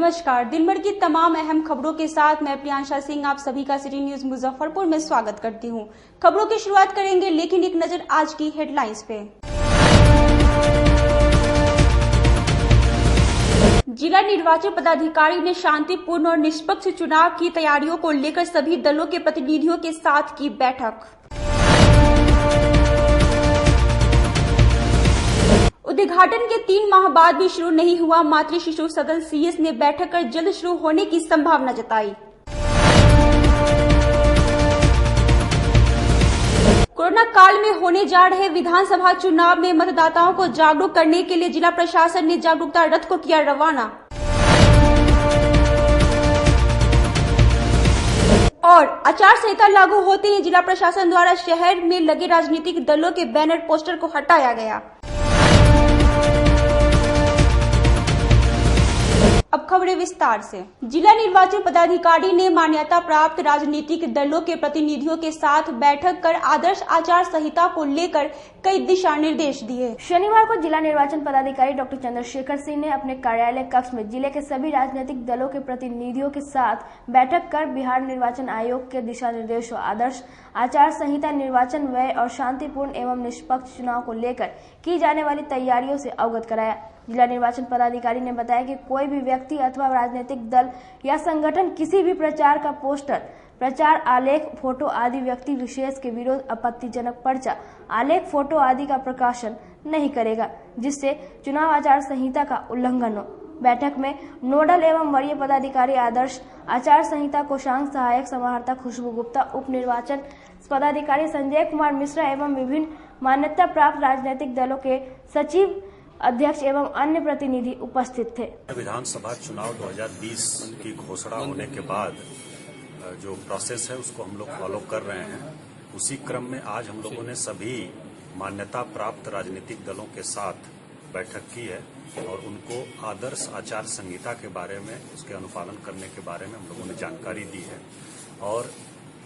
नमस्कार। दिन भर की तमाम अहम खबरों के साथ मैं प्रियांशा सिंह आप सभी का सिटी न्यूज मुजफ्फरपुर में स्वागत करती हूं। खबरों की शुरुआत करेंगे, लेकिन एक नजर आज की हेडलाइंस पे। जिला निर्वाचन पदाधिकारी ने शांतिपूर्ण और निष्पक्ष चुनाव की तैयारियों को लेकर सभी दलों के प्रतिनिधियों के साथ की बैठक। उद्घाटन के 3 माह बाद भी शुरू नहीं हुआ मातृ शिशु सदन, सीएस ने बैठक कर जल्द शुरू होने की संभावना जताई। कोरोना काल में होने जा रहे विधानसभा चुनाव में मतदाताओं को जागरूक करने के लिए जिला प्रशासन ने जागरूकता रथ को किया रवाना। और आचार संहिता लागू होते ही जिला प्रशासन द्वारा शहर में लगे राजनीतिक दलों के बैनर पोस्टर को हटाया गया। अब खबरें विस्तार से। जिला निर्वाचन पदाधिकारी ने मान्यता प्राप्त राजनीतिक दलों के प्रतिनिधियों के साथ बैठक कर आदर्श आचार संहिता को लेकर कई दिशा निर्देश दिए। शनिवार को जिला निर्वाचन पदाधिकारी डॉक्टर चंद्रशेखर सिंह ने अपने कार्यालय कक्ष में जिले के सभी राजनीतिक दलों के प्रतिनिधियों के साथ बैठक कर बिहार निर्वाचन आयोग के दिशा निर्देशों, आदर्श आचार संहिता, निर्वाचन व्यय और शांतिपूर्ण एवं निष्पक्ष चुनाव को लेकर की जाने वाली तैयारियों से अवगत कराया। जिला निर्वाचन पदाधिकारी ने बताया कि कोई भी व्यक्ति अथवा राजनीतिक दल या संगठन किसी भी प्रचार का पोस्टर, प्रचार आलेख, फोटो आदि व्यक्ति विशेष के विरुद्ध आपत्तिजनक पर्चा, आलेख, फोटो आदि का प्रकाशन नहीं करेगा, जिससे चुनाव आचार संहिता का उल्लंघन हो। बैठक में नोडल एवं वरीय पदाधिकारी आदर्श आचार संहिता कोषांग सहायक समाहर्ता खुशबू गुप्ता, उप निर्वाचन पदाधिकारी संजय कुमार मिश्रा एवं विभिन्न मान्यता प्राप्त राजनीतिक दलों के सचिव, अध्यक्ष एवं अन्य प्रतिनिधि उपस्थित थे। विधानसभा चुनाव 2020 की घोषणा होने के बाद जो प्रोसेस है उसको हम लोग फॉलो कर रहे हैं। उसी क्रम में आज हम लोगों ने सभी मान्यता प्राप्त राजनीतिक दलों के साथ बैठक की है और उनको आदर्श आचार संहिता के बारे में, उसके अनुपालन करने के बारे में हम लोगों ने जानकारी दी है और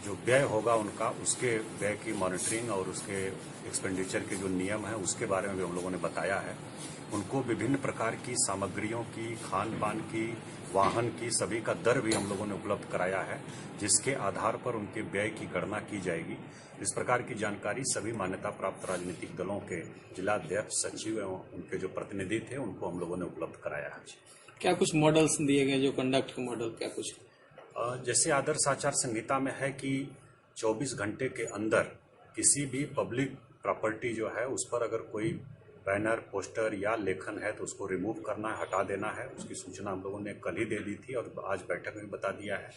जो व्यय होगा उनका, उसके व्यय की मॉनिटरिंग और उसके एक्सपेंडिचर के जो नियम है उसके बारे में भी हम लोगों ने बताया है। उनको विभिन्न प्रकार की सामग्रियों की, खान पान की, वाहन की, सभी का दर भी हम लोगों ने उपलब्ध कराया है, जिसके आधार पर उनके व्यय की गणना की जाएगी। इस प्रकार की जानकारी सभी मान्यता प्राप्त राजनीतिक दलों के जिलाध्यक्ष, सचिव एवं उनके जो प्रतिनिधि थे उनको हम लोगों ने उपलब्ध कराया है। क्या कुछ मॉडल्स दिए गए, जो कंडक्ट के मॉडल, क्या कुछ? जैसे आदर्श आचार संहिता में है कि 24 घंटे के अंदर किसी भी पब्लिक प्रॉपर्टी जो है उस पर अगर कोई बैनर, पोस्टर या लेखन है तो उसको रिमूव करना है, हटा देना है। उसकी सूचना हम लोगों ने कल ही दे दी थी और आज बैठक में बता दिया है।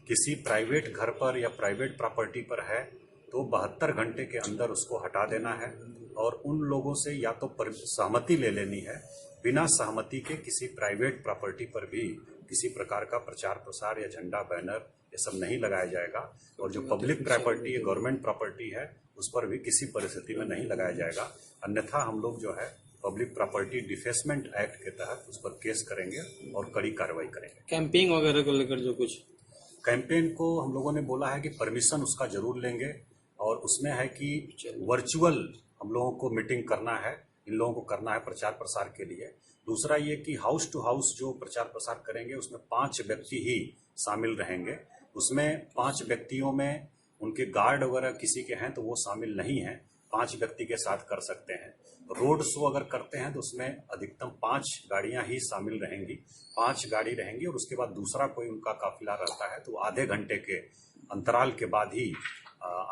किसी प्राइवेट घर पर या प्राइवेट प्रॉपर्टी पर है तो 72 घंटे के अंदर उसको हटा देना है और उन लोगों से या तो सहमति ले लेनी है। बिना सहमति के किसी प्राइवेट प्रॉपर्टी पर भी किसी प्रकार का प्रचार प्रसार या झंडा, बैनर ये सब नहीं लगाया जाएगा और जो पब्लिक प्रॉपर्टी है, गवर्नमेंट प्रॉपर्टी है, उस पर भी किसी परिस्थिति में नहीं लगाया जाएगा। अन्यथा हम लोग जो है पब्लिक प्रॉपर्टी डिफेसमेंट एक्ट के तहत उस पर केस करेंगे और कड़ी कार्रवाई करेंगे। कैंपेन वगैरह को लेकर जो कुछ कैंपेन को हम लोगों ने बोला है कि परमिशन उसका जरूर लेंगे और उसमें है कि वर्चुअल हम लोगों को मीटिंग करना है, इन लोगों को करना है प्रचार प्रसार के लिए। दूसरा ये कि हाउस टू हाउस जो प्रचार प्रसार करेंगे उसमें 5 व्यक्ति ही शामिल रहेंगे। उसमें 5 व्यक्तियों में उनके गार्ड वगैरह किसी के हैं तो वो शामिल नहीं है, 5 व्यक्ति के साथ कर सकते हैं। रोड शो अगर करते हैं तो उसमें अधिकतम 5 गाड़ियां ही शामिल रहेंगी, 5 गाड़ी रहेंगी और उसके बाद दूसरा कोई उनका काफिला रहता है तो आधे घंटे के अंतराल के बाद ही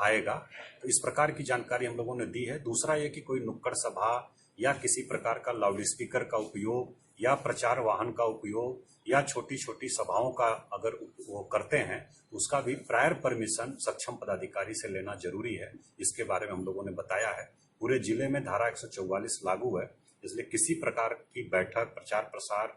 आएगा। तो इस प्रकार की जानकारी हम लोगों ने दी है। दूसरा ये कि कोई नुक्कड़ सभा या किसी प्रकार का लाउड स्पीकर का उपयोग या प्रचार वाहन का उपयोग या छोटी छोटी सभाओं का अगर वो करते हैं तो उसका भी प्रायर परमिशन सक्षम पदाधिकारी से लेना जरूरी है। इसके बारे में हम लोगों ने बताया है। पूरे जिले में धारा 144 लागू है, इसलिए किसी प्रकार की बैठक, प्रचार प्रसार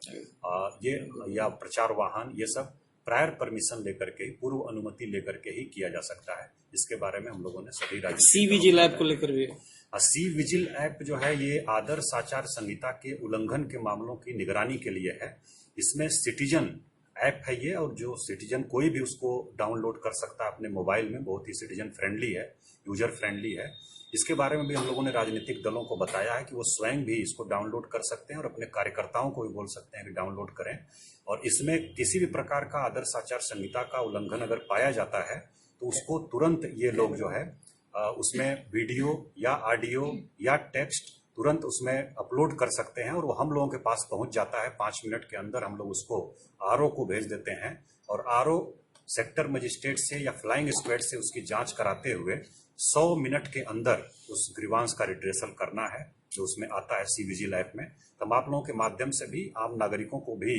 ये या प्रचार वाहन ये सब प्रायर परमिशन लेकर के, पूर्व अनुमति लेकर के ही किया जा सकता है। इसके बारे में हम लोगों ने सभी राज्य सी विजिल ऐप को लेकर भी सी विजिल ऐप जो है ये आदर्श आचार संहिता के उल्लंघन के मामलों की निगरानी के लिए है। इसमें सिटीजन ऐप है ये और जो सिटीजन कोई भी उसको डाउनलोड कर सकता है अपने मोबाइल में, बहुत ही सिटीजन फ्रेंडली है, यूजर फ्रेंडली है। इसके बारे में भी हम लोगों ने राजनीतिक दलों को बताया है कि वो स्वयं भी इसको डाउनलोड कर सकते हैं और अपने कार्यकर्ताओं को भी बोल सकते हैं कि डाउनलोड करें। और इसमें किसी भी प्रकार का आदर्श आचार संहिता का उल्लंघन अगर पाया जाता है तो उसको तुरंत ये लोग जो है उसमें वीडियो या ऑडियो या टेक्स्ट तुरंत उसमें अपलोड कर सकते हैं और वो हम लोगों के पास पहुंच जाता है। 5 मिनट के अंदर हम लोग उसको आरओ को भेज देते हैं और आरओ सेक्टर मजिस्ट्रेट से या फ्लाइंग स्क्वाड से उसकी जांच कराते हुए 100 मिनट के अंदर उस ग्रीवांस का रिड्रेसल करना है जो उसमें आता है सी विजिल ऐप में। तो हम आप लोगों के माध्यम से भी आम नागरिकों को भी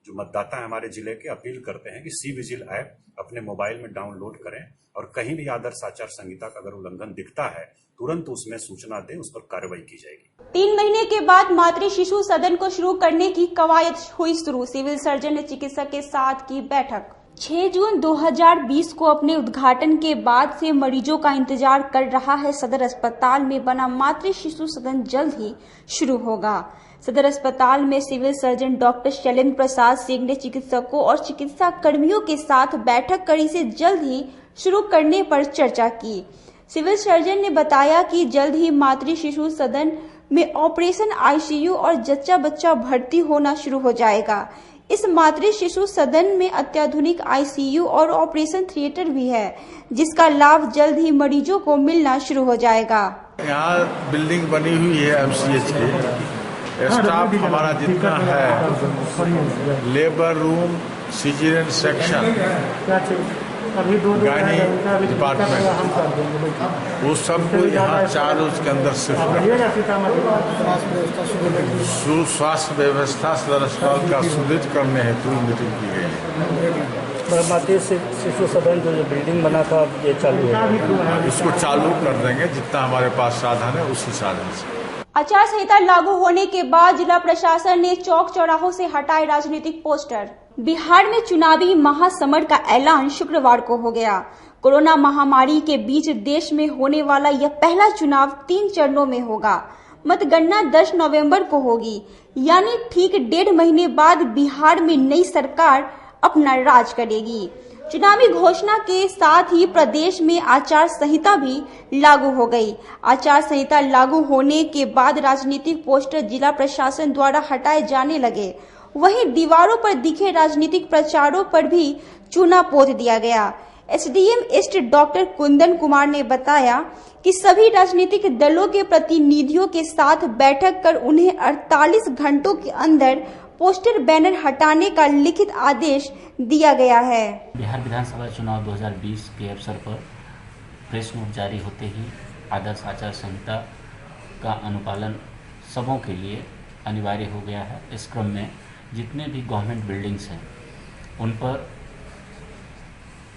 जो मतदाता है हमारे जिले के अपील करते हैं कि सी विजिल ऐप अपने मोबाइल में डाउनलोड करें और कहीं भी आदर्श आचार संहिता का अगर उल्लंघन दिखता है तुरंत उसमें सूचना दें, उस पर कार्रवाई की जाएगी। 3 महीने के बाद मातृ शिशु सदन को शुरू करने की कवायद हुई शुरू। सिविल सर्जन ने चिकित्सक के साथ की बैठक। 6 जून 2020 को अपने उद्घाटन के बाद से मरीजों का इंतजार कर रहा है सदर अस्पताल में बना मातृ शिशु सदन जल्द ही शुरू होगा। सदर अस्पताल में civil surgeon doctor Shailendra Prasad Singh ने चिकित्सकों और चिकित्सा कर्मियों के साथ बैठक कर इसे जल्द ही शुरू करने पर चर्चा की। सिविल सर्जन ने बताया कि जल्द ही मातृ शिशु सदन में ऑपरेशन आईसीयू और जच्चा बच्चा भर्ती होना शुरू हो जाएगा। इस मातृ शिशु सदन में अत्याधुनिक आईसीयू और ऑपरेशन थिएटर भी है जिसका लाभ जल्द ही मरीजों को मिलना शुरू हो जाएगा। यहाँ बिल्डिंग बनी हुई है एमसीएच की। स्टाफ हमारा जितना है, labour room, caesarean section, gynae department, वो सबको यहाँ चारों के अंदर शिफ्ट स्वास्थ्य व्यवस्था सदर अस्पताल का सुदृढ़ करने हेतु मीटिंग की गई है। मातृ शिशु सदन जो बिल्डिंग बना था ये चालू है, इसको चालू कर देंगे जितना हमारे पास साधन है उसी साधन से। आचार संहिता लागू होने के बाद जिला प्रशासन ने चौक चौराहों से हटाए राजनीतिक पोस्टर। बिहार में चुनावी महासमर का ऐलान शुक्रवार को हो गया। कोरोना महामारी के बीच देश में होने वाला यह पहला चुनाव 3 चरणों में होगा। मतगणना 10 नवंबर को होगी, यानी ठीक 1.5 महीने बाद बिहार में नई सरकार अपना राज करेगी। चुनावी घोषणा के साथ ही प्रदेश में आचार संहिता भी लागू हो गई। आचार संहिता लागू होने के बाद राजनीतिक पोस्टर जिला प्रशासन द्वारा हटाए जाने लगे। वहीं दीवारों पर दिखे राजनीतिक प्रचारों पर भी चूना पोत दिया गया। SDM east doctor Kundan Kumar ने बताया कि सभी राजनीतिक दलों के प्रतिनिधियों के साथ बैठक कर उन्हें 48 घंटों के अंदर पोस्टर बैनर हटाने का लिखित आदेश दिया गया है। बिहार विधानसभा चुनाव 2020 के अवसर पर प्रेस नोट जारी होते ही आदर्श आचार संहिता का अनुपालन सबों के लिए अनिवार्य हो गया है। इस क्रम में जितने भी गवर्नमेंट बिल्डिंग्स हैं उन पर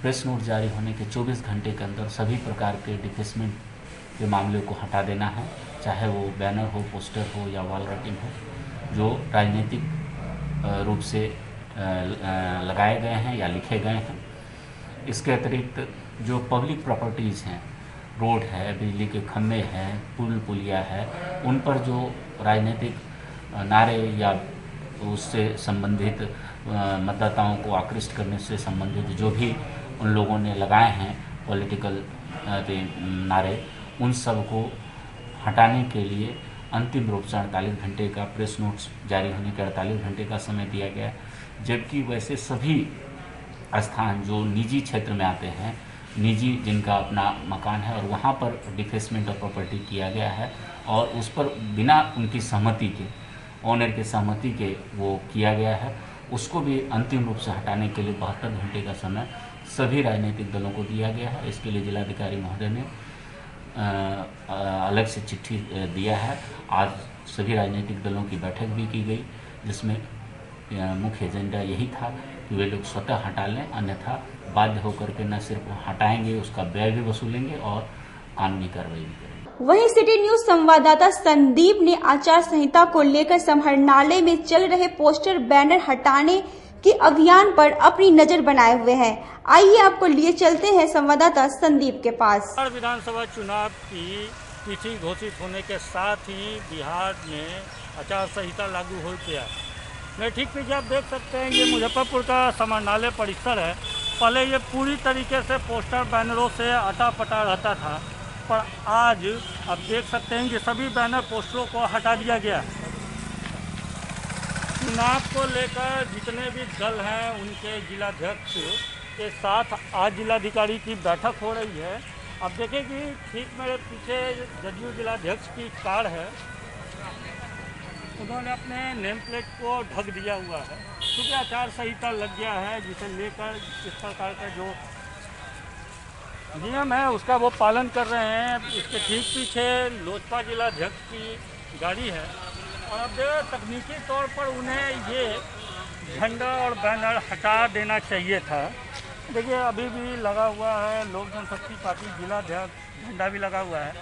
प्रेस नोट जारी होने के 24 घंटे के अंदर सभी प्रकार के डिफेसमेंट के मामले को हटा देना है, चाहे वो बैनर हो, पोस्टर हो या वॉल राइटिंग हो, जो राजनीतिक रूप से लगाए गए हैं या लिखे गए हैं। इसके अतिरिक्त जो पब्लिक प्रॉपर्टीज़ हैं, रोड है, बिजली के खंभे हैं, पुल पुलिया है, उन पर जो राजनीतिक नारे या उससे संबंधित मतदाताओं को आकृष्ट करने से संबंधित जो भी उन लोगों ने लगाए हैं पॉलिटिकल नारे, उन सब को हटाने के लिए अंतिम रूप से 48 घंटे का प्रेस नोट्स जारी होने के 48 घंटे का समय दिया गया। जबकि वैसे सभी स्थान जो निजी क्षेत्र में आते हैं, निजी जिनका अपना मकान है और वहाँ पर डिफेसमेंट ऑफ प्रॉपर्टी किया गया है और उस पर बिना उनकी सहमति के, ऑनर के सहमति के वो किया गया है, उसको भी अंतिम रूप से हटाने के लिए 72 घंटे का समय सभी राजनीतिक दलों को दिया गया है। इसके लिए जिलाधिकारी महोदय ने अलग से चिट्ठी दिया है। आज सभी राजनीतिक दलों की बैठक भी की गई, जिसमें मुख्य एजेंडा यही था कि वे लोग स्वतः हटा लें, अन्यथा बाध्य होकर के न सिर्फ हटाएंगे, उसका व्यय भी वसूलेंगे और कानूनी कार्रवाई भी करेंगे। वहीं सिटी न्यूज संवाददाता संदीप ने आचार संहिता को लेकर समाहरणालय में चल रहे पोस्टर बैनर हटाने के अभियान पर अपनी नजर बनाए हुए हैं। आइए आपको लिए चलते हैं संवाददाता संदीप के पास। बिहार विधानसभा चुनाव की तिथि घोषित होने के साथ ही बिहार में आचार संहिता लागू हो गया। मैं ठीक पीछे आप देख सकते हैं, ये मुजफ्फरपुर का समाहरणालय परिसर है। पहले ये पूरी तरीके से पोस्टर बैनरों से अटा पटा रहता था, पर आज आप देख सकते हैं कि सभी बैनर पोस्टरों को हटा दिया गया। चुनाव को लेकर जितने भी दल हैं उनके जिलाध्यक्ष के साथ आज जिलाधिकारी की बैठक हो रही है। अब देखें कि ठीक मेरे पीछे जदयू जिलाध्यक्ष की कार है, उन्होंने अपने नेम प्लेट को ढक दिया हुआ है क्योंकि आचार संहिता लग गया है, जिसे लेकर इस प्रकार का जो नियम है उसका वो पालन कर रहे हैं। इसके ठीक पीछे लोजपा जिलाध्यक्ष की गाड़ी है और अब तकनीकी तौर पर उन्हें ये झंडा और बैनर हटा देना चाहिए था। देखिए अभी भी लगा हुआ है, लोक जनशक्ति पार्टी जिलाध्यक्ष झंडा भी लगा हुआ है।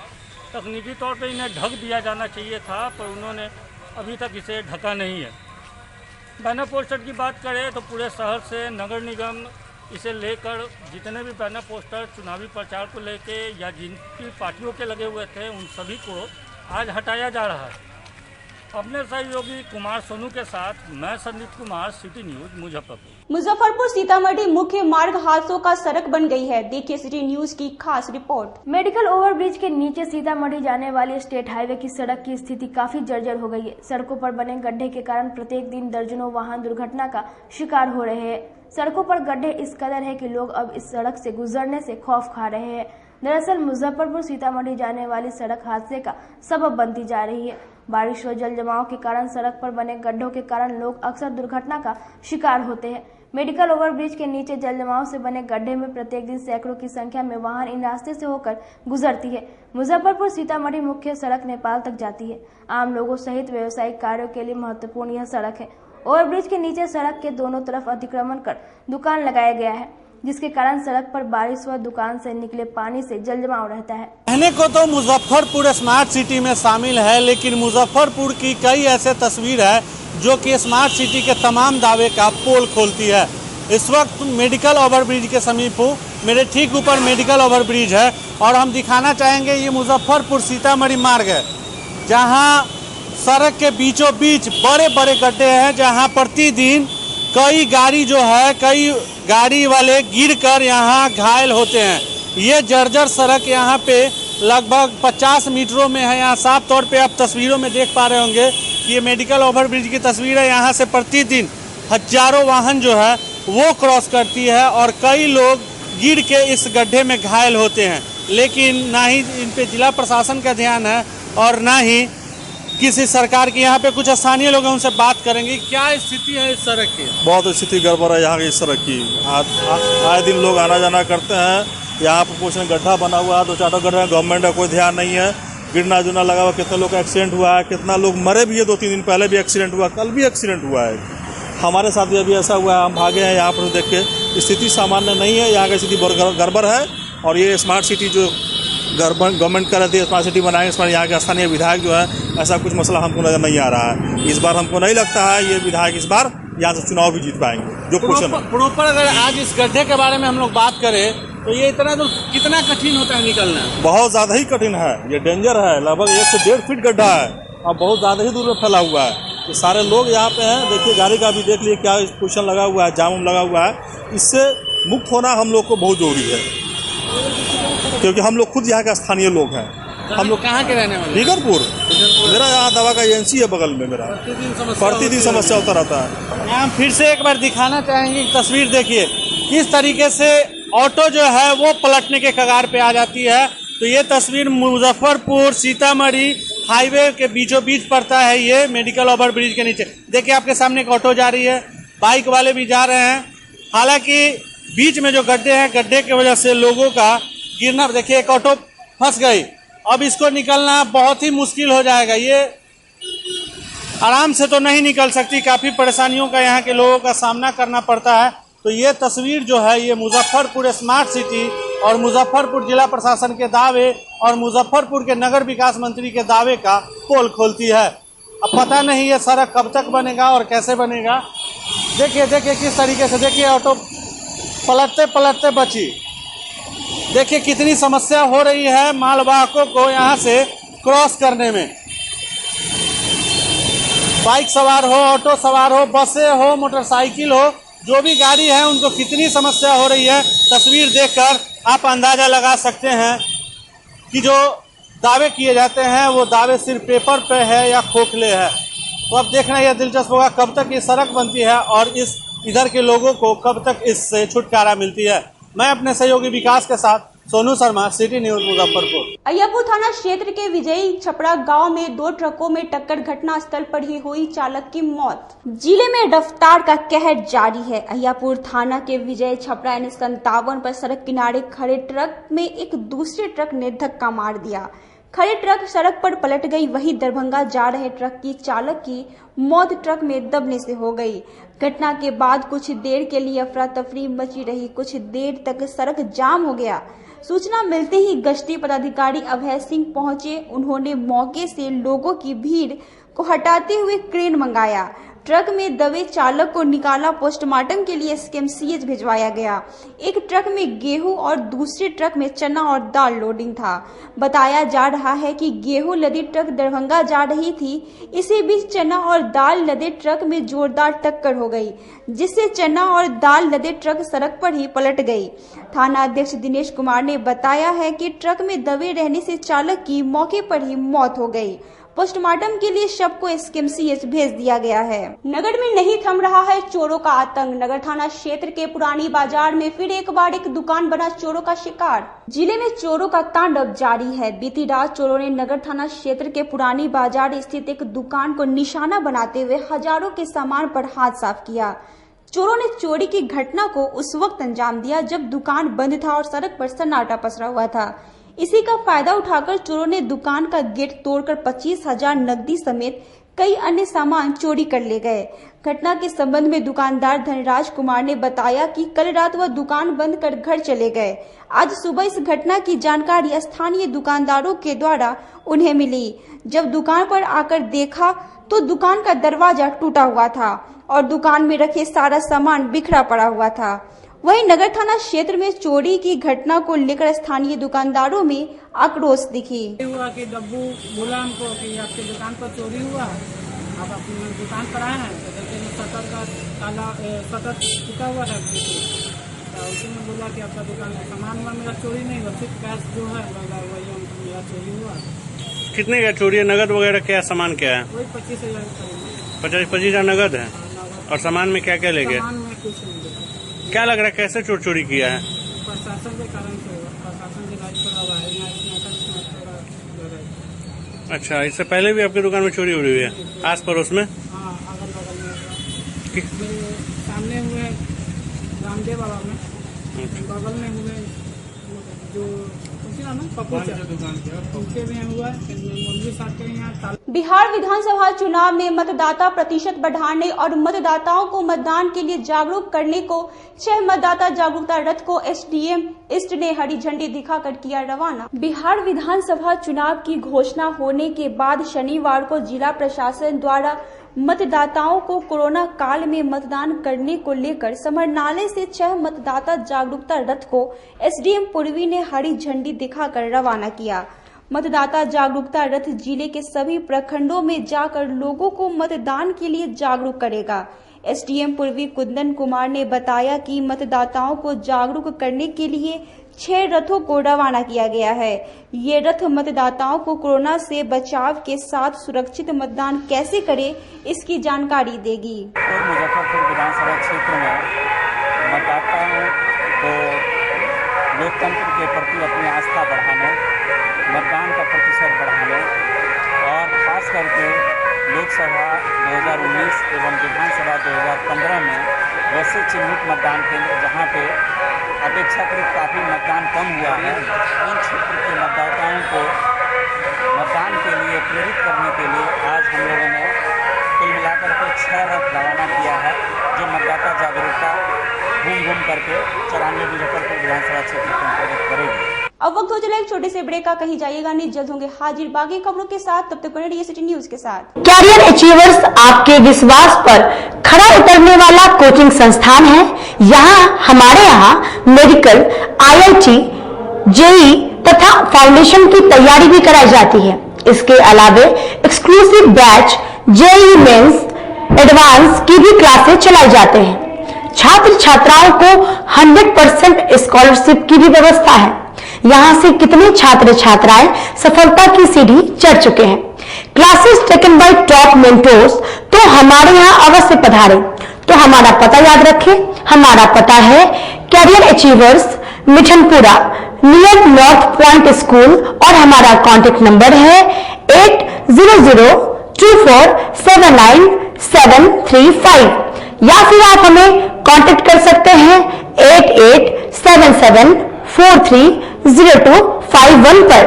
तकनीकी तौर पे इन्हें ढक दिया जाना चाहिए था, पर उन्होंने अभी तक इसे ढका नहीं है। बैनर पोस्टर की बात करें तो पूरे शहर से नगर निगम इसे लेकर जितने भी बैनर पोस्टर चुनावी प्रचार को लेके या जिनकी पार्टियों के लगे हुए थे उन सभी को आज हटाया जा रहा है। अपने सहयोगी कुमार सोनू के साथ मैं संदीप कुमार, सिटी न्यूज मुजफ्फरपुर। मुजफ्फरपुर सीतामढ़ी मुख्य मार्ग हादसों का सड़क बन गई है। देखिए सिटी न्यूज की खास रिपोर्ट। मेडिकल ओवरब्रिज के नीचे सीतामढ़ी जाने वाली स्टेट हाईवे की सड़क की स्थिति काफी जर्जर हो गई है। सड़कों पर बने गड्ढे के कारण प्रत्येक दिन दर्जनों वाहन दुर्घटना का शिकार हो रहे हैं। सड़कों पर गड्ढे इस कदर है कि लोग अब इस सड़क से गुजरने से खौफ खा रहे हैं। दरअसल मुजफ्फरपुर सीतामढ़ी जाने वाली सड़क हादसे का सबब बनती जा रही है। बारिश व जल जमाव के कारण सड़क पर बने गड्ढों के कारण लोग अक्सर दुर्घटना का शिकार होते हैं। मेडिकल ओवरब्रिज के नीचे जल जमाव से बने गड्ढे में प्रत्येक दिन सैकड़ों की संख्या में वाहन इन रास्ते से होकर गुजरती है। मुजफ्फरपुर सीतामढ़ी मुख्य सड़क नेपाल तक जाती है। आम लोगों सहित व्यावसायिक कार्यों के लिए महत्वपूर्ण यह सड़क है। ओवरब्रिज के नीचे सड़क के दोनों तरफ अतिक्रमण कर दुकान लगाया गया है, जिसके कारण सड़क पर बारिश व दुकान से निकले पानी से जल जमाव रहता है। कहने को तो मुजफ्फरपुर स्मार्ट सिटी में शामिल है, लेकिन मुजफ्फरपुर की कई ऐसे तस्वीर है जो कि स्मार्ट सिटी के तमाम दावे का पोल खोलती है। इस वक्त मेडिकल ओवरब्रिज के समीप हूँ, मेरे ठीक ऊपर मेडिकल ओवरब्रिज है और हम दिखाना चाहेंगे ये मुजफ्फरपुर सीतामढ़ी मार्ग है, जहाँ सड़क के बीचों बीच बड़े बड़े गड्ढे हैं, जहाँ प्रतिदिन कई गाड़ी वाले गिरकर यहाँ घायल होते हैं। ये जर्जर सड़क यहाँ पे लगभग 50 मीटरों में है। यहाँ साफ तौर पे आप तस्वीरों में देख पा रहे होंगे कि ये मेडिकल ओवरब्रिज की तस्वीर है। यहाँ से प्रतिदिन हजारों वाहन जो है वो क्रॉस करती है और कई लोग गिर के इस गड्ढे में घायल होते हैं, लेकिन ना ही इन पे जिला प्रशासन का ध्यान है और ना ही किसी सरकार की। यहाँ पे कुछ स्थानीय लोग हैं, उनसे बात करेंगे। क्या स्थिति है इस सड़क की? बहुत स्थिति गड़बड़ है यहाँ की इस सड़क की। आए दिन लोग आना जाना करते हैं। यहाँ पर कुछ गड्ढा बना हुआ है, 2-4 गड्ढा, गवर्नमेंट का कोई ध्यान नहीं है। गिरना जुना लगा हुआ, कितने लोग का एक्सीडेंट हुआ है, कितना लोग मरे भी है। 2-3 दिन पहले भी एक्सीडेंट हुआ, कल भी एक्सीडेंट हुआ है। हमारे साथ भी अभी ऐसा हुआ है, हम भागे हैं यहाँ पर देख के। स्थिति सामान्य नहीं है, यहाँ की स्थिति गड़बड़ है। और ये स्मार्ट सिटी जो गवर्नमेंट कर रही है, स्मार्ट सिटी बनाएंगे, इस पर यहाँ के स्थानीय विधायक जो है, ऐसा कुछ मसला हमको नजर नहीं आ रहा है। इस बार हमको नहीं लगता है ये विधायक इस बार यहाँ से चुनाव भी जीत पाएंगे। जो प्रॉपर अगर आज इस गड्ढे के बारे में हम लोग बात करें तो ये इतना तो कितना कठिन होता है निकलना? बहुत ज़्यादा ही कठिन है, ये डेंजर है। लगभग 1 से 1.5 फीट गड्ढा है और बहुत ज़्यादा ही दूर में फैला हुआ है। ये सारे लोग यहाँ पे हैं, देखिए गाड़ी का भी देख लिए क्या पोजिशन लगा हुआ है, जाम लगा हुआ है। इससे मुक्त होना हम लोग को बहुत जरूरी है, क्योंकि हम लोग खुद यहाँ के स्थानीय लोग हैं। हम लोग कहाँ के रहने वाले? बिगरपुर। मेरा यहाँ दवा का एजेंसी है बगल में। मेरा प्रतिदिन समस्या होता रहता है। हम फिर से एक बार दिखाना चाहेंगे, तस्वीर देखिए किस तरीके से ऑटो जो है वो पलटने के कगार पे आ जाती है। तो ये तस्वीर मुजफ्फरपुर सीतामढ़ी हाईवे के बीचों बीच पड़ता है, ये मेडिकल ओवरब्रिज के नीचे। देखिए आपके सामने एक ऑटो जा रही है, बाइक वाले भी जा रहे हैं। हालांकि बीच में जो गड्ढे हैं, गड्ढे की वजह से लोगों का गिरना, देखिए एक ऑटो फंस गई, अब इसको निकलना बहुत ही मुश्किल हो जाएगा। ये आराम से तो नहीं निकल सकती, काफ़ी परेशानियों का यहाँ के लोगों का सामना करना पड़ता है। तो ये तस्वीर जो है ये मुजफ्फरपुर स्मार्ट सिटी और मुजफ्फरपुर जिला प्रशासन के दावे और मुजफ्फरपुर के नगर विकास मंत्री के दावे का पोल खोलती है। अब पता नहीं ये सड़क कब तक बनेगा और कैसे बनेगा। देखिए किस तरीके से, देखिए ऑटो पलटते पलटते बची। देखिए कितनी समस्या हो रही है मालवाहकों को यहाँ से क्रॉस करने में। बाइक सवार हो, ऑटो सवार हो, बसें हो, मोटरसाइकिल हो, जो भी गाड़ी है उनको कितनी समस्या हो रही है, तस्वीर देखकर आप अंदाजा लगा सकते हैं। कि जो दावे किए जाते हैं वो दावे सिर्फ पेपर पे है या खोखले है। तो अब देखना यह दिलचस्प होगा कब तक ये सड़क बनती है और इधर के लोगों को कब तक इससे छुटकारा मिलती है। मैं अपने सहयोगी विकास के साथ सोनू शर्मा, सिटी न्यूज मुजफ्फरपुर। अय्यापुर थाना क्षेत्र के विजयी छपरा गांव में 2 ट्रकों में टक्कर, घटना स्थल पर ही हुई चालक की मौत। जिले में रफ्तार का कहर जारी है। अय्यापुर थाना के विजय छपरा N57 पर सड़क किनारे खड़े ट्रक में एक दूसरे ट्रक ने धक्का मार दिया। खड़े ट्रक सड़क पर पलट गई। वहीं दरभंगा जा रहे ट्रक की चालक की मौत ट्रक में दबने से हो गई। घटना के बाद कुछ देर के लिए अफरा तफरी मची रही। कुछ देर तक सड़क जाम हो गया। सूचना मिलते ही गश्ती पदाधिकारी अभय सिंह पहुंचे। उन्होंने मौके से लोगों की भीड़ को हटाते हुए क्रेन मंगाया। ट्रक में दबे चालक को निकाला। पोस्टमार्टम के लिए SKMCH भिजवाया गया। एक ट्रक में गेहूं और दूसरे ट्रक में चना और दाल लोडिंग था। बताया जा रहा है कि गेहूं लदी ट्रक दरभंगा जा रही थी। इसी बीच चना और दाल लदे ट्रक में जोरदार टक्कर हो गई, जिससे चना और दाल लदे ट्रक सड़क पर ही पलट गई। थाना अध्यक्ष दिनेश कुमार ने बताया है कि ट्रक में दबे रहने से चालक की मौके पर ही मौत हो गई। पोस्टमार्टम के लिए शव को SKMCH भेज दिया गया है। नगर में नहीं थम रहा है चोरों का आतंक। नगर थाना क्षेत्र के पुरानी बाजार में फिर एक बार एक दुकान बना चोरों का शिकार। जिले में चोरों का तांडव जारी है। बीती रात चोरों ने नगर थाना क्षेत्र के पुरानी बाजार स्थित एक दुकान को निशाना बनाते हुए हजारों के सामान पर हाथ साफ किया। चोरों ने चोरी की घटना को उस वक्त अंजाम दिया जब दुकान बंद था और सड़क पर सन्नाटा पसरा हुआ था। इसी का फायदा उठाकर चोरों ने दुकान का गेट तोड़कर 25,000 नकदी समेत कई अन्य सामान चोरी कर ले गए। घटना के संबंध में दुकानदार धनराज कुमार ने बताया कि कल रात वह दुकान बंद कर घर चले गए। आज सुबह इस घटना की जानकारी स्थानीय दुकानदारों के द्वारा उन्हें मिली। जब दुकान पर आकर देखा तो दुकान का दरवाजा टूटा हुआ था और दुकान में रखे सारा सामान बिखरा पड़ा हुआ था। वहीं नगर थाना क्षेत्र में चोरी की घटना को लेकर स्थानीय दुकानदारों में आक्रोश दिखी। हुआ कि डब्बू बोला हमको कि आपके दुकान पर चोरी हुआ, आप अपनी दुकान पर आए हैं तो देखिए शटर का ताला शटर टूटा हुआ है। तो उसी में बोला कि आपका दुकान का सामान हुआ, मेरा चोरी नहीं हुआ, सिर्फ कैश जो है वही मेरा चोरी हुआ। कितने का चोरी है? नगद वगैरह क्या सामान क्या है? वही 25,000 25,000 नगद है। और सामान में क्या क्या ले गए? सामान में कुछ नहीं। क्या लग रहा है कैसे चोर चोरी किया है? प्रशासन के कारण से हुआ, प्रशासन की राज पर हुआ है। अच्छा, इससे पहले भी आपकी दुकान में चोरी हो रही है आस पड़ोस में? हाँ, अगल बगल में मेरे सामने हुए रामदेव बाबा में, बगल में हुए जो बिहार विधानसभा चुनाव में मतदाता प्रतिशत बढ़ाने और मतदाताओं को मतदान के लिए जागरूक करने को 6 मतदाता जागरूकता रथ को SDM ईस्ट ने हरी झंडी दिखाकर किया रवाना। बिहार विधानसभा चुनाव की घोषणा होने के बाद शनिवार को जिला प्रशासन द्वारा मतदाताओं को कोरोना काल में मतदान करने को लेकर समरनालय से 6 मतदाता जागरूकता रथ को SDM पूर्वी ने हरी झंडी दिखाकर रवाना किया। मतदाता जागरूकता रथ जिले के सभी प्रखंडों में जाकर लोगों को मतदान के लिए जागरूक करेगा। SDM पूर्वी कुंदन कुमार ने बताया कि मतदाताओं को जागरूक करने के लिए 6 रथों को रवाना किया गया है। ये रथ मतदाताओं को कोरोना से बचाव के साथ सुरक्षित मतदान कैसे करें इसकी जानकारी देगी। मुजफ्फरपुर विधानसभा क्षेत्र में मतदाताओं को लोकतंत्र के प्रति अपनी आस्था बढ़ाने, मतदान का प्रतिशत बढ़ाने और खास करके लोकसभा 2019 एवं विधानसभा 2015 में वैसे चिन्हित मतदान केंद्र जहां पे अपेक्षाकृत काफ़ी मतदान कम हुआ है, इन क्षेत्र के मतदाताओं को मतदान के लिए प्रेरित करने के लिए आज हम लोगों ने कुल मिलाकर के 6 रथ रवाना किया है, जो मतदाता जागरूकता घूम करके 94 मुजफ्फरपुर विधानसभा क्षेत्र के अंतर्गत करेगी। अब वक्त हो चला एक छोटे से ब्रेक का, कहीं जाइएगा नहीं, जल्द होंगे हाजिर बाकी खबरों के साथ। तब तक बने रहिए सिटी न्यूज के साथ। कैरियर अचीवर्स आपके विश्वास पर खरा उतरने वाला कोचिंग संस्थान है। हमारे यहाँ मेडिकल, IIT, JEE तथा फाउंडेशन की तैयारी भी कराई जाती है। इसके अलावे exclusive batch JEE mains, advance की भी क्लासेस चलाई जाते हैं। छात्र छात्राओं को 100% स्कॉलरशिप की भी व्यवस्था है। यहाँ से कितने छात्र छात्राएं सफलता की सीढ़ी चढ़ चुके हैं। Classes taken by top mentors, तो हमारे यहाँ अवश्य पधारें। तो हमारा पता याद रखें, हमारा पता है career achievers, Mithanpura, near north point school, और हमारा कॉन्टेक्ट नंबर है 8002479735, या फिर आप हमें कांटेक्ट कर सकते हैं 8877430251 पर।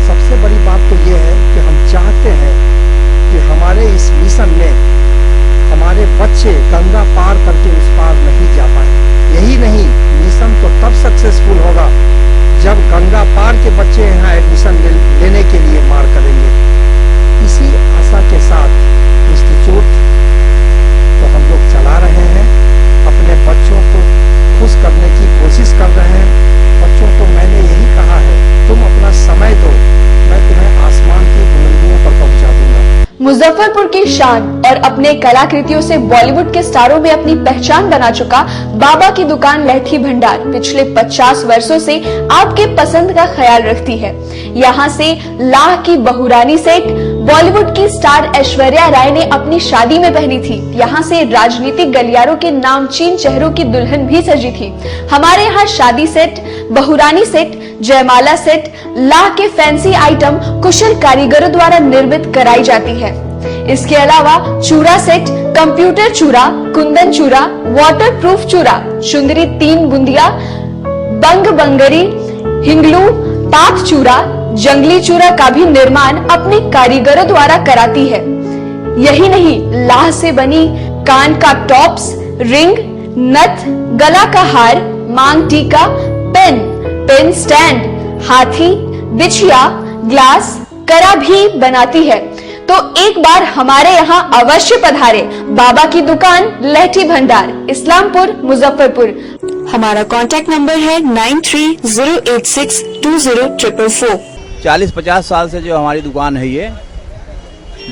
सबसे बड़ी बात तो ये है कि हम चाहते हैं कि हमारे इस मिशन में हमारे बच्चे गंगा पार करके उस पार नहीं जा पाए। यही नहीं, मिशन तो तब सक्सेसफुल होगा जब गंगा पार के बच्चे यहाँ एडमिशन लेने के लिए मार करेंगे। इसी आशा के साथ इंस्टीट्यूट तो हम लोग चला रहे हैं, अपने बच्चों को खुश करने की कोशिश कर रहे हैं। बच्चों को मैंने यही कहा है, तुम अपना समय दो, मैं तुम्हें आसमान की बुलंदियों पर पहुंचा दूंगा। मुजफ्फरपुर की शान और अपने कलाकृतियों से बॉलीवुड के स्टारों में अपनी पहचान बना चुका बाबा की दुकान लहठी भंडार पिछले 50 वर्षों से आपके पसंद का ख्याल रखती है। यहाँ से लाह की बहुरानी सेट बॉलीवुड की स्टार ऐश्वर्या राय ने अपनी शादी में पहनी थी। यहाँ से राजनीतिक गलियारों के नामचीन चेहरों की दुल्हन भी सजी थी। हमारे यहाँ शादी सेट, बहुरानी सेट, जयमाला सेट, लाह के फैंसी आइटम कुशल कारीगरों द्वारा निर्मित कराई जाती है। इसके अलावा चूड़ा सेट, कंप्यूटर चूड़ा, कुंदन चूड़ा, वाटरप्रूफ चूड़ा, चुंदरी 3 बुंदिया, बंग बंगरी, हिंगलू, तात चूड़ा, जंगली चूड़ा का भी निर्माण अपने कारीगरों द्वारा कराती है। यही नहीं, लाह से बनी कान का टॉप्स, रिंग, नथ, गला का हार, मांग टीका, पेन स्टैंड, हाथी, बिछिया, ग्लास, करा भी बनाती है। तो एक बार हमारे यहाँ अवश्य पधारे। बाबा की दुकान लहठी भंडार, इस्लामपुर, मुजफ्फरपुर। हमारा कांटेक्ट नंबर है 9308620444। 40-50 साल से जो हमारी दुकान है, ये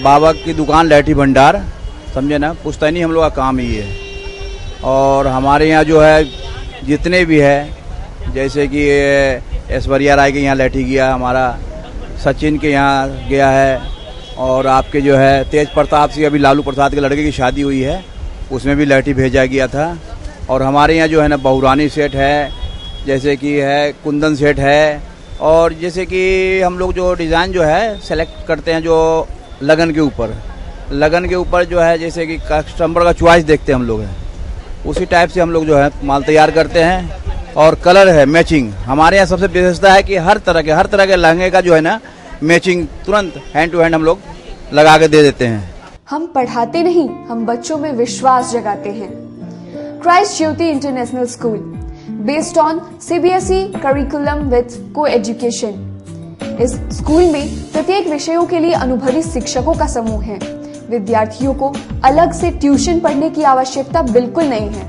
बाबा की दुकान लहठी भंडार, समझे ना, पुश्तैनी हम लोग का काम ही है। और हमारे यहाँ जो है जितने भी है, जैसे कि ऐश्वर्या राय के यहाँ लहठी गया, हमारा सचिन के यहाँ गया है, और आपके जो है तेज प्रताप सिंह, अभी लालू प्रसाद के लड़के की शादी हुई है, उसमें भी लहठी भेजा गया था। और हमारे यहाँ जो है ना बहुरानी सेट है, जैसे कि है कुंदन सेट है, और जैसे कि हम लोग जो डिज़ाइन जो है सेलेक्ट करते हैं जो लगन के ऊपर जो है, जैसे कि कस्टमर का चॉइस देखते हैं हम लोग, है उसी टाइप से हम लोग जो है माल तैयार करते हैं। और कलर है मैचिंग, हमारे यहाँ सबसे विशेषता है कि हर तरह के लहंगे का जो है ना मैचिंग तुरंत हैंड टू हैंड हम लोग लगा के दे देते हैं। हम पढ़ाते नहीं, हम बच्चों में विश्वास जगाते हैं। Christ Jyoti international school, based on CBSE curriculum with co-education. इस स्कूल में प्रत्येक विषयों के लिए अनुभवी शिक्षकों का समूह है। विद्यार्थियों को अलग से ट्यूशन पढ़ने की आवश्यकता बिल्कुल नहीं है।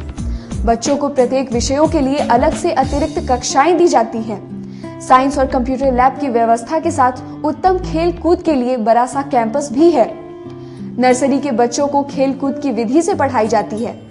बच्चों को प्रत्येक विषयों के लिए अलग से अतिरिक्त कक्षाएं दी जाती हैं। साइंस और कंप्यूटर लैब की व्यवस्था के साथ उत्तम खेल कूद के लिए बड़ा सा कैंपस भी है। नर्सरी के बच्चों को खेल कूद की विधि से पढ़ाई जाती है।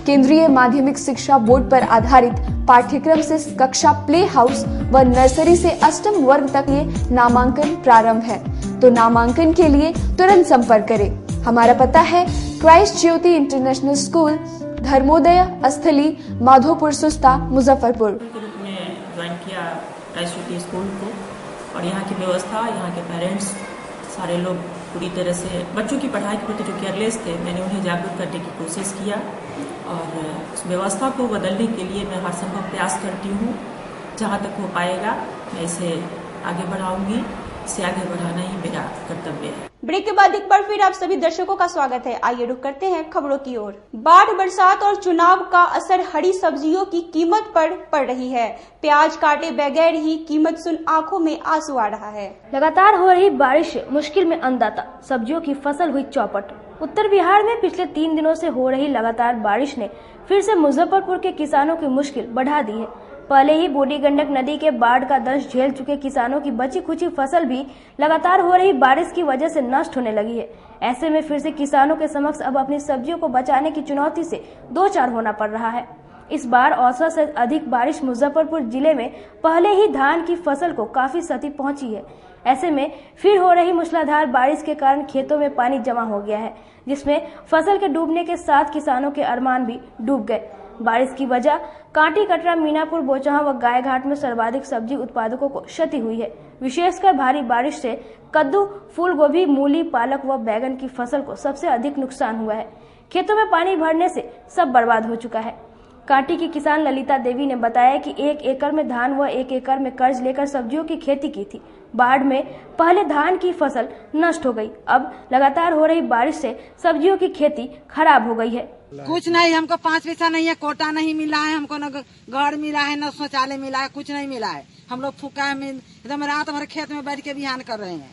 केंद्रीय माध्यमिक शिक्षा बोर्ड पर आधारित पाठ्यक्रम से कक्षा प्ले हाउस व नर्सरी से अष्टम वर्ग तक ये नामांकन प्रारंभ है। तो नामांकन के लिए तुरंत संपर्क करें। हमारा पता है Christ Jyoti international school, Dharmodaya स्थली, माधोपुर सुस्ता, मुजफ्फरपुर। ज्वाइन किया क्राइस्ट ज्योति स्कूल को, और यहाँ की व्यवस्था, यहाँ के पेरेंट्स सारे लोग पूरी तरह से बच्चों की पढ़ाई के प्रति जो केयरलेस थे, मैंने उन्हें जागरूक करने की कोशिश किया, और उस व्यवस्था को बदलने के लिए मैं हर संभव प्रयास करती हूँ। जहाँ तक हो पाएगा मैं इसे आगे बढ़ाऊंगी। इसे आगे बढ़ाना ही मेरा कर्तव्य है। ब्रेक के बाद एक बार फिर आप सभी दर्शकों का स्वागत है। आइए रुक करते हैं खबरों की ओर। बाढ़, बरसात और चुनाव का असर हरी सब्जियों की कीमत पर पड़ रही है। प्याज काटे बगैर ही कीमत सुन आंखों में आंसू आ रहा है। लगातार हो रही बारिश से मुश्किल में अन्नदाता, सब्जियों की फसल हुई चौपट। उत्तर बिहार में पिछले 3 दिनों से हो रही लगातार बारिश ने फिर से मुजफ्फरपुर के किसानों की मुश्किल बढ़ा दी है। पहले ही बूढ़ी गंडक नदी के बाढ़ का दंश झेल चुके किसानों की बची खुची फसल भी लगातार हो रही बारिश की वजह से नष्ट होने लगी है। ऐसे में फिर से किसानों के समक्ष अब अपनी सब्जियों को बचाने की चुनौती से दो चार होना पड़ रहा है। इस बार औसत से अधिक बारिश मुजफ्फरपुर जिले में पहले ही धान की फसल को काफी क्षति पहुंची है। ऐसे में फिर हो रही मूसलाधार बारिश के कारण खेतों में पानी जमा हो गया है, जिसमें फसल के डूबने के साथ किसानों के अरमान भी डूब गए। बारिश की वजह कांटी, कटरा, मीनापुर, बोचहा व गायघाट में सर्वाधिक सब्जी उत्पादकों को क्षति हुई है। विशेषकर भारी बारिश से कद्दू, फूल गोभी, मूली, पालक व बैगन की फसल को सबसे अधिक नुकसान हुआ है। खेतों में पानी भरने से सब बर्बाद हो चुका है। कांटी की किसान ललिता देवी ने बताया कि 1 एकड़ में धान व 1 एकड़ में कर्ज लेकर सब्जियों की खेती की थी। बाढ़ में पहले धान की फसल नष्ट हो गई, अब लगातार हो रही बारिश से सब्जियों की खेती खराब हो गई है। कुछ नहीं, हमको 5 पैसा नहीं है, कोटा नहीं मिला है, हमको न घर मिला है, न शौचालय मिला है, कुछ नहीं मिला है। हम लोग फूका है, एकदम रात भर खेत में बैठ के बिहान कर रहे हैं।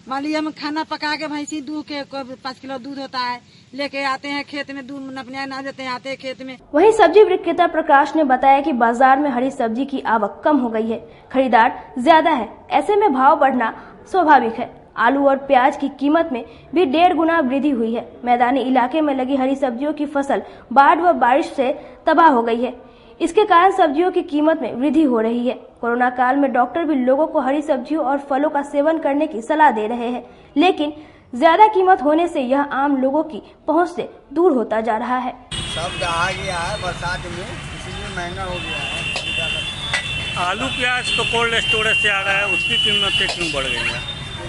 मान लीजिए हम खाना पका के भैंसी दूध के 5 किलो दूध होता है, लेके आते हैं खेत में, दूध नपने ना देते हैं, आते हैं खेत में। वहीं सब्जी विक्रेता प्रकाश ने बताया कि बाजार में हरी सब्जी की आवक कम हो गई है, खरीदार ज्यादा है, ऐसे में भाव बढ़ना स्वाभाविक है। आलू और प्याज की कीमत में भी 1.5 गुना वृद्धि हुई है। मैदानी इलाके में लगी हरी सब्जियों की फसल बाढ़ व बारिश से तबाह हो गई है। इसके कारण सब्जियों की कीमत में वृद्धि हो रही है। कोरोना काल में डॉक्टर भी लोगों को हरी सब्जियों और फलों का सेवन करने की सलाह दे रहे हैं, लेकिन ज्यादा कीमत होने से यह आम लोगों की पहुंच से दूर होता जा रहा है। सब आ गया है बरसात में, इसलिए महंगा हो गया है। आलू प्याज तो कोल्ड स्टोरेज से आ रहा है, उसकी कीमतें क्यों बढ़ गई है?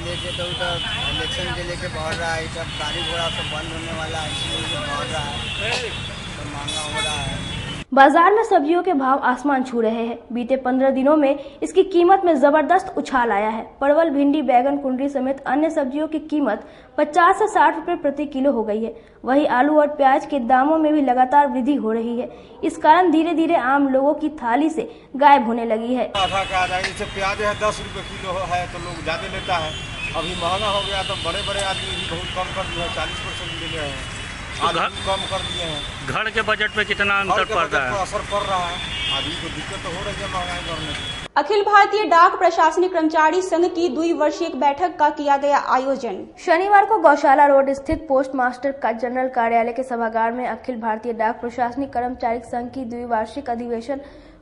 लेके तो उधर इलेक्शन के लेके बढ़ रहा है, सब गाड़ी घोड़ा सब बंद होने वाला है, इसलिए बढ़ रहा है, तो महंगा हो रहा है। बाजार में सब्जियों के भाव आसमान छू रहे हैं। बीते 15 दिनों में इसकी कीमत में जबरदस्त उछाल आया है। परवल, भिंडी, बैगन, कुंडली समेत अन्य सब्जियों की कीमत 50 से 60 रुपए प्रति किलो हो गई है। वहीं आलू और प्याज के दामों में भी लगातार वृद्धि हो रही है। इस कारण धीरे धीरे आम लोगों की थाली से गायब होने लगी है। आधा का जैसे प्याज है 10 रुपए किलो है तो लोग ज्यादा लेता है, अभी महंगा हो गया तो बड़े बड़े आदमी भी बहुत कम कर दिया है, 40% ले रहे हैं, कम कर दिए हैं। घर के बजट में कितना अंतर पड़ रहा है? असर पड़ रहा है, आदमी को दिक्कत तो हो रही है महंगाई बढ़ने से। अखिल भारतीय डाक प्रशासनिक कर्मचारी संघ की 2 वर्षीय बैठक का किया गया आयोजन। शनिवार को गौशाला रोड स्थित पोस्ट मास्टर का जनरल कार्यालय के सभागार में अखिल भारतीय डाक प्रशासनिक कर्मचारी संघ की 2 वार्षिक अधिवेशन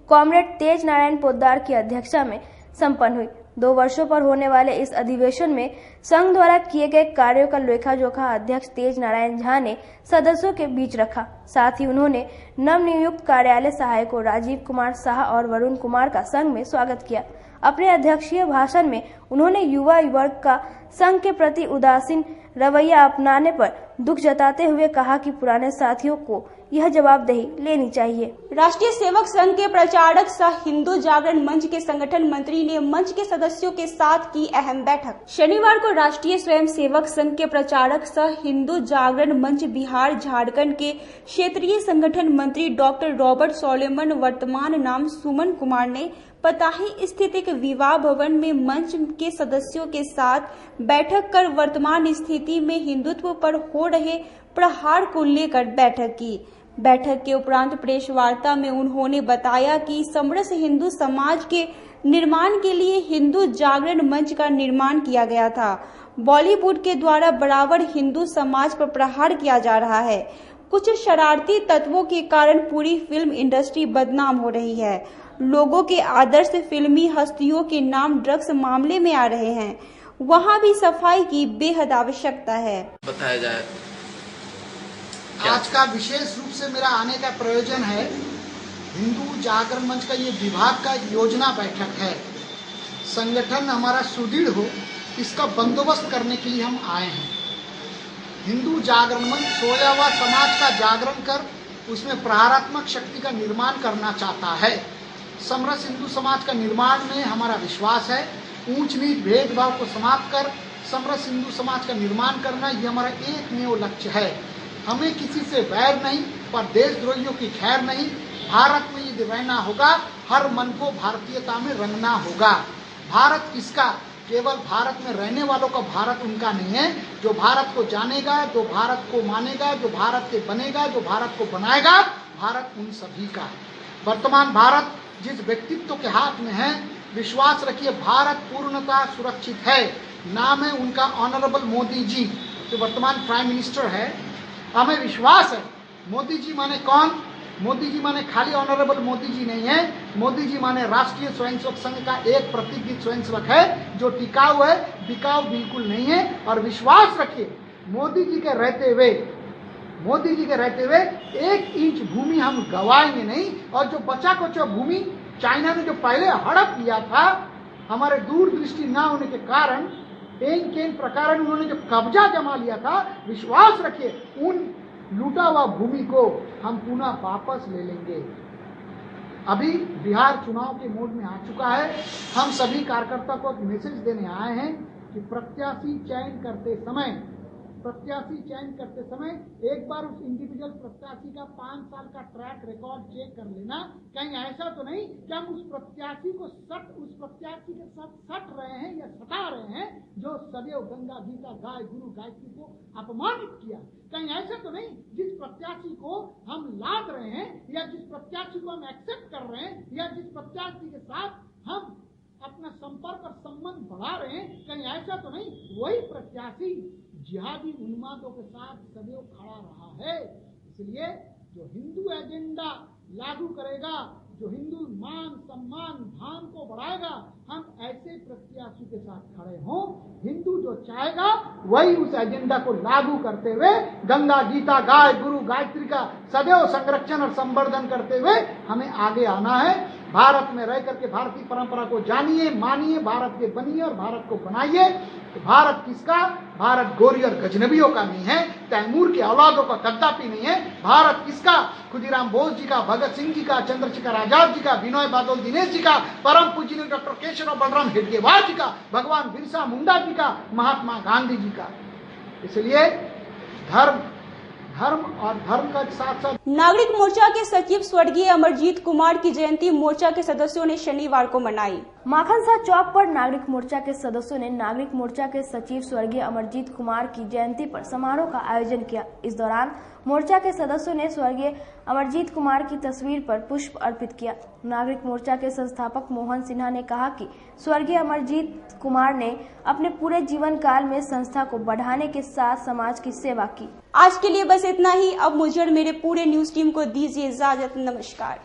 कॉमरेड तेज नारायण पोद्दार की अध्यक्षता में संपन्न हुई। 2 वर्षों पर होने वाले इस अधिवेशन में संघ द्वारा किए गए कार्यों का लेखा जोखा अध्यक्ष तेज नारायण झा ने सदस्यों के बीच रखा। साथ ही उन्होंने नवनियुक्त कार्यालय सहायकों राजीव कुमार शाह और वरुण कुमार का संघ में स्वागत किया। अपने अध्यक्षीय भाषण में उन्होंने युवा वर्ग का संघ के प्रति उदासीन रवैया अपनाने पर दुख जताते हुए कहा कि पुराने साथियों को यह जवाबदेही लेनी चाहिए। राष्ट्रीय सेवक संघ के प्रचारक सह हिंदू जागरण मंच के संगठन मंत्री ने मंच के सदस्यों के साथ की अहम बैठक। शनिवार को राष्ट्रीय स्वयं सेवक संघ के प्रचारक सह हिंदू जागरण मंच बिहार झारखंड के क्षेत्रीय संगठन मंत्री डॉक्टर रॉबर्ट सोलेमन, वर्तमान नाम सुमन कुमार ने पताही स्थित एक विवाह भवन में मंच के सदस्यों के साथ बैठक कर वर्तमान स्थिति में हिंदुत्व पर हो रहे प्रहार को लेकर बैठक की। बैठक के उपरांत प्रेस वार्ता में उन्होंने बताया कि समरस हिंदू समाज के निर्माण के लिए हिंदू जागरण मंच का निर्माण किया गया था। बॉलीवुड के द्वारा बराबर हिंदू समाज पर प्रहार किया जा रहा है। कुछ शरारती तत्वों के कारण पूरी फिल्म इंडस्ट्री बदनाम हो रही है। लोगों के आदर्श फिल्मी हस्तियों के नाम ड्रग्स मामले में आ रहे हैं। वहां भी सफाई की बेहद आवश्यकता है। बताया जाए आज का विशेष रूप से मेरा आने का प्रयोजन है, हिंदू जागरण मंच का ये विभाग का योजना बैठक है। संगठन हमारा सुदृढ़ हो, इसका बंदोबस्त करने के लिए हम आए हैं। हिंदू जागरण मंच सोया हुआ समाज का जागरण कर उसमें प्रहारात्मक शक्ति का निर्माण करना चाहता है। समरस हिंदू समाज का निर्माण में हमारा विश्वास है। ऊंच नीच भेदभाव को समाप्त कर समरस हिंदू समाज का निर्माण करना ये हमारा एकमेव लक्ष्य है। हमें किसी से वैर नहीं, पर देशद्रोहियों की खैर नहीं। भारत में यदि रहना होगा, हर मन को भारतीयता में रंगना होगा। भारत किसका? केवल भारत में रहने वालों का भारत उनका नहीं है। जो भारत को जानेगा, जो भारत को मानेगा, जो भारत के बनेगा, जो भारत को बनाएगा, भारत उन सभी का है। वर्तमान भारत जिस व्यक्तित्व के हाथ में है, विश्वास रखिए भारत पूर्णतः सुरक्षित है। नाम है उनका ऑनरेबल मोदी जी, जो वर्तमान प्राइम मिनिस्टर है। हमें विश्वास है मोदी जी माने कौन? मोदी जी माने खाली ऑनरेबल मोदी जी नहीं है, मोदी जी माने राष्ट्रीय स्वयंसेवक संघ का एक प्रतिष्ठित स्वयंसेवक है जो टिकाऊ है, बिकाऊ बिल्कुल नहीं है। और विश्वास रखिए मोदी जी के रहते हुए 1 इंच भूमि हम गवाएंगे नहीं। और जो बचा कुचा भूमि चाइना ने जो पहले हड़प लिया था, हमारे दूरदृष्टि ना होने के कारण केन प्रकार उन्होंने जो कब्जा जमा लिया था, विश्वास रखिए उन लूटा हुआ भूमि को हम पुनः वापस ले लेंगे। अभी बिहार चुनाव के मोड में आ चुका है। हम सभी कार्यकर्ता को एक मैसेज देने आए हैं कि प्रत्याशी चयन करते समय एक बार उस इंडिविजुअल प्रत्याशी का 5 साल का ट्रैक रिकॉर्ड चेक कर लेना। कहीं ऐसा तो नहीं कि हम उस प्रत्याशी के साथ सट रहे हैं या सटा रहे हैं जो सदैव गंगा गीता गाय गुरु गायत्री को अपमानित किया। कहीं ऐसा तो नहीं जिस प्रत्याशी को हम लाद रहे हैं या जिस प्रत्याशी को हम एक्सेप्ट कर रहे हैं या जिस प्रत्याशी के साथ हम अपना संपर्क और संबंध बढ़ा रहे हैं, कहीं ऐसा तो नहीं वही प्रत्याशी जिहादी उन्मादों के साथ सदैव खड़ा रहा है। इसलिए जो हिंदू एजेंडा लागू करेगा, जो हिंदू मान सम्मान धाम को बढ़ाएगा, हम ऐसे प्रत्याशी के साथ खड़े हों। हिंदू जो चाहेगा वही उस एजेंडा को लागू करते हुए गंगा गीता गाय गुरु गायत्री का सदैव संरक्षण और संवर्धन करते हुए हमें आगे आना है। भारत में रह करके भारतीय परंपरा को जानिए, मानिए, भारत के बनिए और भारत को बनाइए। तो भारत किसका? भारत गोरी और गजनबियों का नहीं है, तैमूर के औलादों का कदापि नहीं है। भारत किसका? खुदीराम बोस जी का, भगत सिंह जी का, चंद्रशेखर आजाद जी का, विनोय बादल दिनेश जी का, परम पूजनीय डॉक्टर केशवराव बलराम हेडगेवार जी का, भगवान बिरसा मुंडा जी का, महात्मा गांधी जी का। इसलिए धर्म और धर्म का साथ साथ नागरिक मोर्चा के सचिव स्वर्गीय अमरजीत कुमार की जयंती मोर्चा के सदस्यों ने शनिवार को मनाई। माखनसा चौक पर नागरिक मोर्चा के सदस्यों ने नागरिक मोर्चा के सचिव स्वर्गीय अमरजीत कुमार की जयंती पर समारोह का आयोजन किया। इस दौरान मोर्चा के सदस्यों ने स्वर्गीय अमरजीत कुमार की तस्वीर पर पुष्प अर्पित किया। नागरिक मोर्चा के संस्थापक मोहन सिन्हा ने कहा कि स्वर्गीय अमरजीत कुमार ने अपने पूरे जीवन काल में संस्था को बढ़ाने के साथ समाज की सेवा की। आज के लिए बस इतना ही। अब मुझे और मेरे पूरे न्यूज टीम को दीजिए इजाजत। नमस्कार।